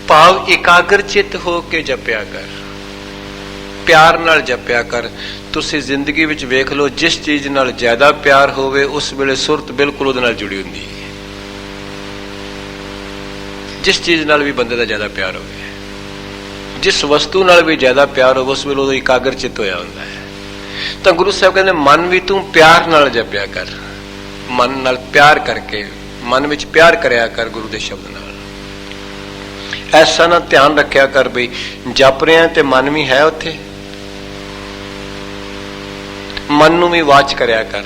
ਭਾਵ ਇਕਾਗਰ ਚਿੱਤ ਹੋ ਕੇ ਜਪਿਆ ਕਰ, ਪਿਆਰ ਨਾਲ ਜਪਿਆ ਕਰ। ਤੁਸੀਂ ਜ਼ਿੰਦਗੀ ਵਿੱਚ ਵੇਖ ਲਓ, ਜਿਸ ਚੀਜ਼ ਨਾਲ ਜ਼ਿਆਦਾ ਪਿਆਰ ਹੋਵੇ ਉਸ ਵੇਲੇ ਸੁਰਤ ਬਿਲਕੁਲ ਉਹਦੇ ਨਾਲ ਜੁੜੀ ਹੁੰਦੀ ਹੈ। ਜਿਸ ਚੀਜ਼ ਨਾਲ ਵੀ ਬੰਦੇ ਦਾ ਜ਼ਿਆਦਾ ਪਿਆਰ ਹੋਵੇ, ਜਿਸ ਵਸਤੂ ਨਾਲ ਵੀ ਜ਼ਿਆਦਾ ਪਿਆਰ ਹੋਵੇ, ਉਸ ਵੇਲੇ ਉਹ ਇਕਾਗਰ ਚਿੱਤ ਹੋਇਆ ਹੁੰਦਾ ਹੈ। ਤਾਂ ਗੁਰੂ ਸਾਹਿਬ ਕਹਿੰਦੇ ਮਨ ਵੀ ਤੂੰ ਪਿਆਰ ਨਾਲ ਜਪਿਆ ਕਰ। ਮਨ ਨਾਲ ਪਿਆਰ ਕਰਕੇ, ਮਨ ਵਿੱਚ ਪਿਆਰ ਕਰਿਆ ਕਰ ਗੁਰੂ ਦੇ ਸ਼ਬਦ ਨਾਲ। ਐਸਾ ਨਾ ਧਿਆਨ ਰੱਖਿਆ ਕਰ ਬਈ ਜਪ ਰਿਹਾ ਤੇ ਮਨ ਵੀ ਹੈ ਉੱਥੇ। ਮਨ ਨੂੰ ਵੀ ਵਾਚ ਕਰਿਆ ਕਰ,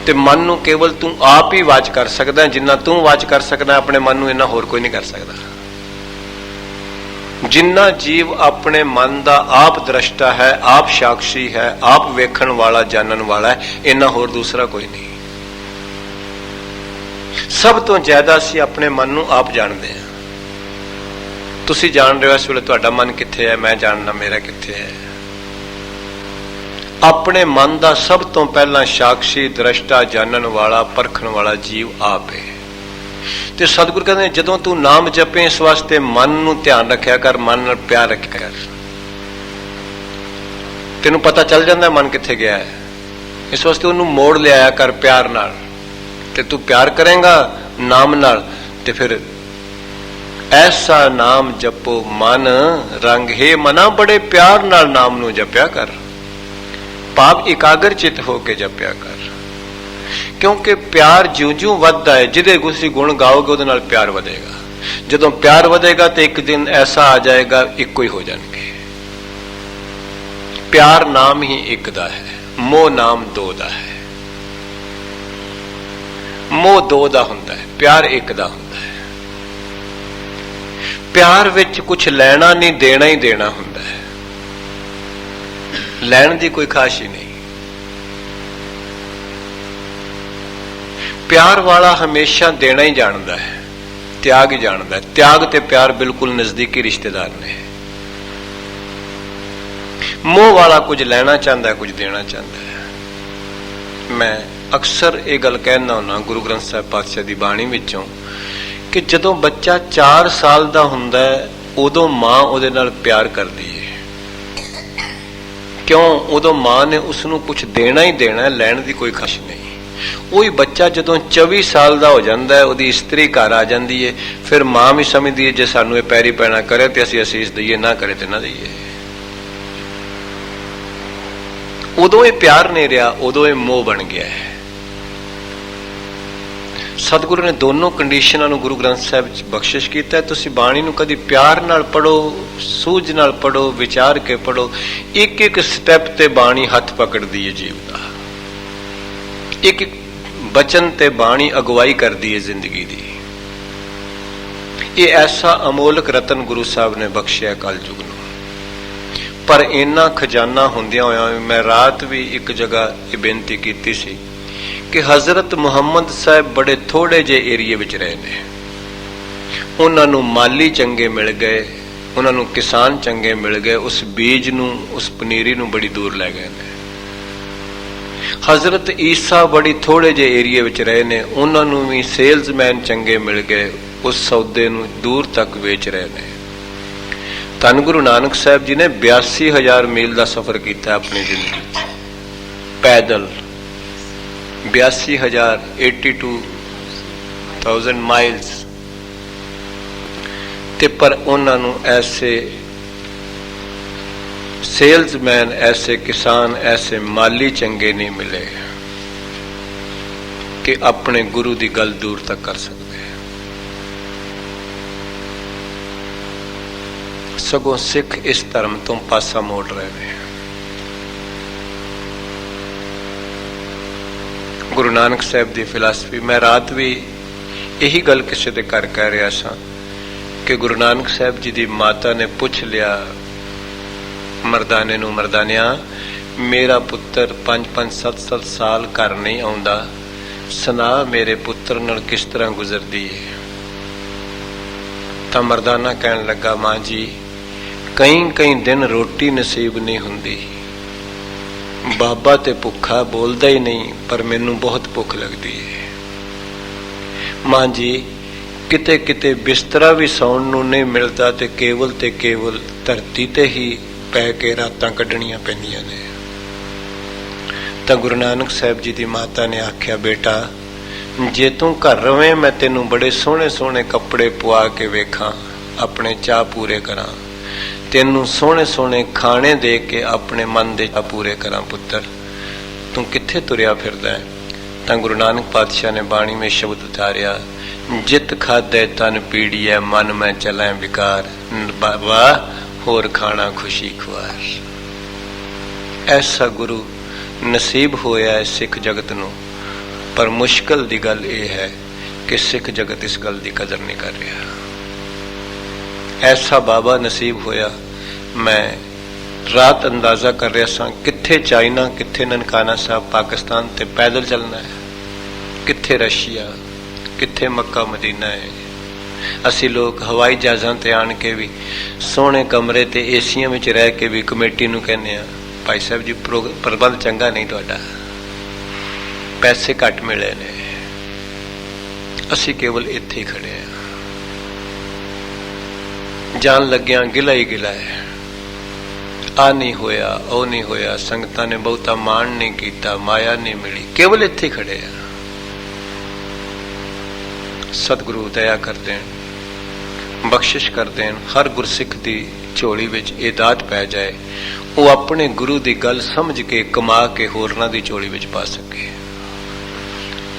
ਤੇ ਮਨ ਨੂੰ ਕੇਵਲ ਤੂੰ ਆਪ ਹੀ ਵਾਚ ਕਰ ਸਕਦਾ। ਜਿੰਨਾ ਤੂੰ ਵਾਚ ਕਰ ਸਕਦਾ ਆਪਣੇ ਮਨ ਨੂੰ, ਇੰਨਾ ਹੋਰ ਕੋਈ ਨਹੀਂ ਕਰ ਸਕਦਾ। ਜਿੰਨਾ ਜੀਵ ਆਪਣੇ ਮਨ ਦਾ ਆਪ ਦ੍ਰਸ਼ਟਾ ਹੈ, ਆਪ ਸਾਕਸ਼ੀ ਹੈ, ਆਪ ਵੇਖਣ ਵਾਲਾ, ਜਾਣਨ ਵਾਲਾ ਹੈ, ਇੰਨਾ ਹੋਰ ਦੂਸਰਾ ਕੋਈ ਨਹੀਂ। ਸਭ ਤੋਂ ਜ਼ਿਆਦਾ ਅਸੀਂ ਆਪਣੇ ਮਨ ਨੂੰ ਆਪ ਜਾਣਦੇ ਹਾਂ। ਤੁਸੀਂ ਜਾਣ ਰਹੇ ਹੋ ਇਸ ਵੇਲੇ ਤੁਹਾਡਾ ਮਨ ਕਿੱਥੇ ਹੈ, ਮੈਂ ਜਾਣਨਾ ਮੇਰਾ ਕਿੱਥੇ ਹੈ। ਆਪਣੇ ਮਨ ਦਾ ਸਭ ਤੋਂ ਪਹਿਲਾਂ ਸਾਕਸ਼ੀ, ਦ੍ਰਸ਼ਟਾ, ਜਾਣਨ ਵਾਲਾ, ਪਰਖਣ ਵਾਲਾ ਜੀਵ ਆਪ ਹੈ। ਤੇ ਸਤਿਗੁਰ ਕਹਿੰਦੇ ਜਦੋਂ ਤੂੰ ਨਾਮ ਜਪੇ, ਇਸ ਵਾਸਤੇ ਮਨ ਨੂੰ ਧਿਆਨ ਰੱਖਿਆ ਕਰ, ਮਨ ਨਾਲ ਪਿਆਰ ਰੱਖਿਆ ਕਰ। ਤੈਨੂੰ ਪਤਾ ਚੱਲ ਜਾਂਦਾ ਮਨ ਕਿੱਥੇ ਗਿਆ ਹੈ, ਇਸ ਵਾਸਤੇ ਉਹਨੂੰ ਮੋੜ ਲਿਆਇਆ ਕਰ ਪਿਆਰ ਨਾਲ। ਤੇ ਤੂੰ ਪਿਆਰ ਕਰੇਂਗਾ ਨਾਮ ਨਾਲ, ਤੇ ਫਿਰ ਐਸਾ ਨਾਮ ਜਪੋ ਮਨ ਰੰਗ। ਹੈ ਮਨਾ, ਬੜੇ ਪਿਆਰ ਨਾਲ ਨਾਮ ਨੂੰ ਜਪਿਆ ਕਰ। ਭਾਵ ਇਕਾਗਰ ਚਿੱਤ ਹੋ ਕੇ ਜਪਿਆ ਕਰ, ਕਿਉਂਕਿ ਪਿਆਰ ਜਿਉਂ-ਜਿਉਂ ਵੱਧਦਾ ਹੈ, ਜਿਹਦੇ ਤੁਸੀਂ ਗੁਣ ਗਾਓਗੇ ਉਹਦੇ ਨਾਲ ਪਿਆਰ ਵਧੇਗਾ। ਜਦੋਂ ਪਿਆਰ ਵਧੇਗਾ ਤੇ ਇੱਕ ਦਿਨ ਐਸਾ ਆ ਜਾਏਗਾ ਇੱਕੋ ਹੀ ਹੋ ਜਾਣਗੇ। ਪਿਆਰ ਨਾਮ ਹੀ ਇੱਕ ਦਾ ਹੈ, ਮੋਹ ਨਾਮ ਦੋ ਦਾ ਹੈ। ਮੋਹ ਦੋ ਦਾ ਹੁੰਦਾ ਹੈ, ਪਿਆਰ ਇੱਕ ਦਾ ਹੁੰਦਾ ਹੈ। ਪਿਆਰ ਵਿੱਚ ਕੁਝ ਲੈਣਾ ਨਹੀਂ, ਦੇਣਾ ਹੀ ਦੇਣਾ ਹੁੰਦਾ ਹੈ। ਲੈਣ ਦੀ ਕੋਈ ਖਾਸ਼ ਹੀ ਨਹੀਂ। ਪਿਆਰ ਵਾਲਾ ਹਮੇਸ਼ਾ ਦੇਣਾ ਹੀ ਜਾਣਦਾ ਹੈ, ਤਿਆਗ ਹੀ ਜਾਣਦਾ ਹੈ। ਤਿਆਗ ਤੇ ਪਿਆਰ ਬਿਲਕੁਲ ਨਜ਼ਦੀਕੀ ਰਿਸ਼ਤੇਦਾਰ ਨੇ। ਮੋਹ ਵਾਲਾ ਕੁਝ ਲੈਣਾ ਚਾਹੁੰਦਾ, ਕੁਝ ਦੇਣਾ ਚਾਹੁੰਦਾ ਹੈ। ਮੈਂ ਅਕਸਰ ਇਹ ਗੱਲ ਕਹਿਣਾ ਹੁੰਦਾ ਗੁਰੂ ਗ੍ਰੰਥ ਸਾਹਿਬ ਪਾਤਸ਼ਾਹ ਦੀ ਬਾਣੀ ਵਿੱਚੋਂ, ਕਿ ਜਦੋਂ ਬੱਚਾ 4 ਸਾਲ ਦਾ ਹੁੰਦਾ ਹੈ, ਉਦੋਂ ਮਾਂ ਉਹਦੇ ਨਾਲ ਪਿਆਰ ਕਰਦੀ ਹੈ। ਕਿਉਂ? ਉਦੋਂ ਮਾਂ ਨੇ ਉਸਨੂੰ ਕੁਝ ਦੇਣਾ ਹੀ ਦੇਣਾ, ਲੈਣ ਦੀ ਕੋਈ ਖਾਸ਼ ਨਹੀਂ। ਉਹੀ ਬੱਚਾ ਜਦੋਂ 24 ਸਾਲ ਦਾ ਹੋ ਜਾਂਦਾ ਹੈ, ਉਹਦੀ ਇਸਤਰੀ ਘਰ ਆ ਜਾਂਦੀ ਹੈ, ਫਿਰ ਮਾਂ ਵੀ ਸਮਝਦੀ ਹੈ ਜੇ ਸਾਨੂੰ ਇਹ ਪੈਰੀ ਪੈਣਾ ਕਰੇ ਤੇ ਅਸੀਂ ਅਸੀਸ ਦਈਏ, ਨਾ ਕਰੇ ਤੇ ਨਾ ਦਈਏ। ਉਦੋਂ ਇਹ ਪਿਆਰ ਨਹੀਂ ਰਿਹਾ, ਉਦੋਂ ਇਹ ਮੋਹ ਬਣ ਗਿਆ ਹੈ। ਸਤਿਗੁਰੂ ਨੇ ਦੋਨੋਂ ਕੰਡੀਸ਼ਨਾਂ ਨੂੰ ਗੁਰੂ ਗ੍ਰੰਥ ਸਾਹਿਬ ਵਿੱਚ ਬਖਸ਼ਿਸ਼ ਕੀਤਾ। ਤੁਸੀਂ ਬਾਣੀ ਨੂੰ ਕਦੀ ਪਿਆਰ ਨਾਲ ਪੜੋ, ਸੂਝ ਨਾਲ ਪੜੋ, ਵਿਚਾਰ ਕੇ ਪੜੋ। ਇੱਕ ਇੱਕ ਸਟੈਪ ਤੇ ਬਾਣੀ ਹੱਥ ਪਕੜਦੀ ਹੈ ਜੀਵ ਦਾ। ਇੱਕ ਇੱਕ ਬਚਨ ਤੇ ਬਾਣੀ ਅਗਵਾਈ ਕਰਦੀ ਹੈ ਜ਼ਿੰਦਗੀ ਦੀ। ਇਹ ਐਸਾ ਅਮੋਲਕ ਰਤਨ ਗੁਰੂ ਸਾਹਿਬ ਨੇ ਬਖਸ਼ਿਆ ਕਲਯੁਗ ਨੂੰ। ਪਰ ਇੰਨਾ ਖਜ਼ਾਨਾ ਹੁੰਦਿਆਂ ਹੋਇਆ ਮੈਂ ਰਾਤ ਵੀ ਇੱਕ ਜਗ੍ਹਾ ਇਹ ਬੇਨਤੀ ਕੀਤੀ ਸੀ ਕਿ ਹਜ਼ਰਤ ਮੁਹੰਮਦ ਸਾਹਿਬ ਬੜੇ ਥੋੜੇ ਜਿਹੇ ਏਰੀਏ ਵਿੱਚ ਰਹੇ ਨੇ। ਉਹਨਾਂ ਨੂੰ ਮਾਲੀ ਚੰਗੇ ਮਿਲ ਗਏ, ਉਹਨਾਂ ਨੂੰ ਕਿਸਾਨ ਚੰਗੇ ਮਿਲ ਗਏ, ਉਸ ਬੀਜ ਨੂੰ, ਉਸ ਪਨੀਰੀ ਨੂੰ ਬੜੀ ਦੂਰ ਲੈ ਗਏ ਨੇ। हजरत ईसा बड़ी थोड़े जे एरिए विच रहे ने, उन्होंने भी सेल्समैन चंगे मिल गए, उस सौदे नूं दूर तक वेच रहे ने। धन गुरु नानक साहब जी ने 82,000 मील का सफर किया अपनी जिंदगी पैदल। 82,000 82,000 माइल्स। ते पर उन्होंने ऐसे सेल्समैन, ऐसे किसान, ऐसे माली चंगे नहीं मिले कि अपने गुरु की गल दूर तक कर सकते। सगों सिख इस धर्म तो पासा मोड़ रहे हैं। गुरु नानक साहब की फिलासफी, मैं रात भी यही गल किसी के घर कह रहा सा कि गुरु नानक साहब जी की माता ने पूछ लिया मरदाने नूं, मरदानिया मेरा पुत्र 5-5 7-7 साल घर नहीं आउंदा, सुना मेरे पुत्र नाल किस तरह गुजरदी है। तां मरदाना कहन लगा, मां जी कई दिन रोटी नसीब नहीं हुंदी, बाबा ते भुखा बोलदा ही नहीं, पर मैनू बहुत भुख लगती है। मां जी किते किते बिस्तरा भी सौण नूं नहीं मिलता, ते केवल धरती ते ही पै के रातां कढणियां पैंदियां ने। तां गुरु नानक साहब जी की माता ने आख्या, बेटा जे तू घर रवें मैं तेनू बड़े सोहने सोहने कपड़े पवा के वेखां, अपने चाह पूरे करां, तेनू सोहने सोहने खाने दे के अपने मन दे चाह पूरे करां, पुत्र तू कित्थे तुरिया फिरदा है। तां गुरु नानक पातशाह ने बाणी में शब्द उतारिया, जित खादे तन पीड़िए मन में चलै विकार, बाबा होर खाना खुशी खुआर। ऐसा गुरु नसीब होया है सिख जगत नूं, पर मुश्किल दी गल यह है कि सिख जगत इस गल की कदर नहीं कर रहा। ऐसा बाबा नसीब होया, मैं रात अंदाजा कर रहा सा कित्थे चाइना, कित्थे ननकाना साहब पाकिस्तान ते पैदल चलना है, कित्थे रशिया, कित्थे मक्का मदीना है। असी लोग हवाई जहाज़ां ते आण के भी सोहने कमरे ते एसियां विच रह के भी कमेटी नूं कहने आ, भाई साहब जी प्रबंध चंगा नहीं तुहाडा, पैसे घट मिले ने, असी केवल इत्थे ही खड़े हैं। जान लग्या गिला ही गिला है, आ नहीं होया, ओ नहीं होया, संगतां ने बहुता मान नहीं किया, माया नहीं मिली, केवल इत्थे ही खड़े हैं। सतगुरु दया कर देन, बख्शिश कर देन, हर गुरसिख की झोली विच ये दात पै जाए, वो अपने गुरु की गल समझ के कमा के होरना की झोली विच पा सके।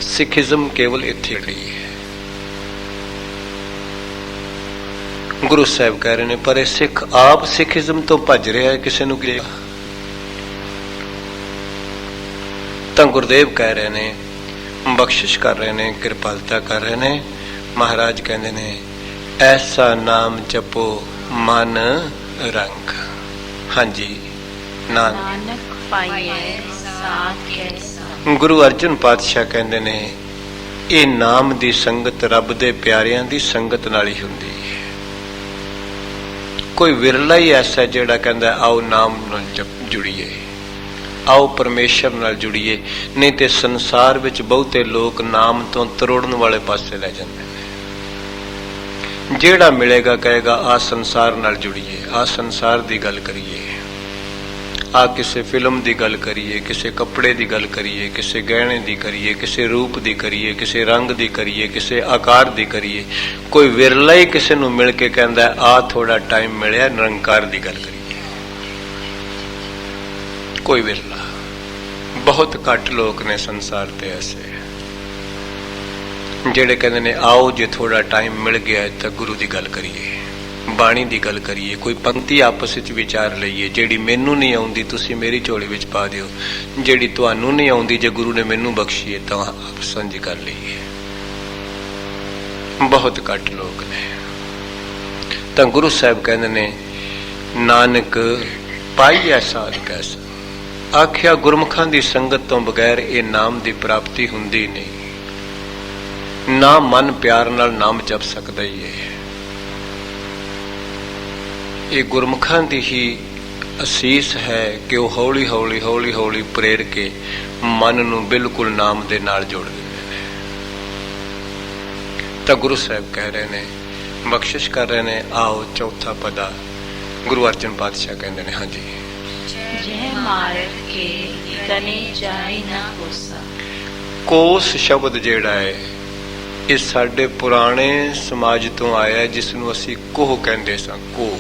सिखिज्म केवल इत्थे रही है। गुरु साहब कह रहे हैं, पर सिख आप सिखिज्म तो भज रहा है, किसी नूं की तां गुरुदेव कह रहे हैं, बख्शिश कर रहे हैं, कृपालता कर रहे हैं। महाराज कहते हैं, ऐसा नाम जपो मन रंग। हाँ जी, नानक पाइए साथ कैसा। गुरु अर्जन पातशाह कहते ने, ये नाम की संगत रब दे प्यारियां की संगत नाल ही हुंदी है। कोई विरला ही ऐसा जिहड़ा कहंदा आओ नाम नाल जुड़िए, आओ परमेश्वर नाल जुड़िए, नहीं तो संसार विच बहुते लोग नाम तो तरोड़न वाले पासे लै जांदे ने। जिहड़ा मिलेगा कहेगा आ संसार नाल जुड़िए, आ संसार की गल करिए, आ किसी फिल्म की गल करिए, किसी कपड़े की गल करिए, किसी गहने की करिए, किसी रूप की करिए, किसी रंग की करिए, किसी आकार की करिए। कोई विरला ही किसी नूं मिल के कहंदा आ थोड़ा टाइम मिलिया निरंकार की गल करिए, कोई विरला। बहुत घट लोग ने संसार ते ऐसे जेड़े कहंदे ने आओ जे थोड़ा टाइम मिल गया तो गुरु की गल करिए, बाणी की गल करिए, कोई पंक्ति आपस विच विचार लईए, जेड़ी मैनू नहीं आउंदी तुसीं मेरी झोली विच पा दिओ, जेड़ी तुहानू नहीं आउंदी जे गुरु ने मैनू बख्शी है तो आप सांझी कर लईए। बहुत घट लोग ने। तो गुरु साहब कहंदे ने, नानक पाइए साध कैसा। आखिया गुरमुखां दी संगत तो बगैर ये नाम की प्राप्ति हुंदी नहीं, ना मन प्यार नाल नाम जप सकदा ही है। ये गुरमुखां दी ही ਅਸੀਸ ਹੈ ਕਿ ਉਹ ਹੌਲੀ ਹੌਲੀ ਹੌਲੀ ਹੌਲੀ ਪ੍ਰੇਰ ਕੇ ਮਨ ਨੂੰ ਬਿਲਕੁਲ ਨਾਮ ਦੇ ਨਾਲ ਜੋੜ ਦਿੰਦੇ ਨੇ। ਤਾਂ ਗੁਰੂ ਸਾਹਿਬ ਕਹਿ ਰਹੇ ਨੇ, ਬਖਸ਼ਿਸ਼ ਕਰ ਰਹੇ ਨੇ, ਆਓ ਚੌਥਾ ਪਦਾ ਗੁਰੂ ਅਰਜਨ ਪਾਤਸ਼ਾਹ ਕਹਿੰਦੇ ਨੇ, ਹਾਂਜੀ। ਜੈ ਮਾਰਗ ਕੇ ਗਨੇ ਜਾਏ ਨਾ ਕੋਸਾ। ਕੋਸ ਸ਼ਬਦ ਜਿਹੜਾ ਹੈ ਇਹ ਸਾਡੇ ਪੁਰਾਣੇ ਸਮਾਜ ਤੋਂ ਆਇਆ, ਜਿਸ ਨੂੰ ਅਸੀਂ ਕੋਹ ਕਹਿੰਦੇ ਸਾਂ। ਕੋਹ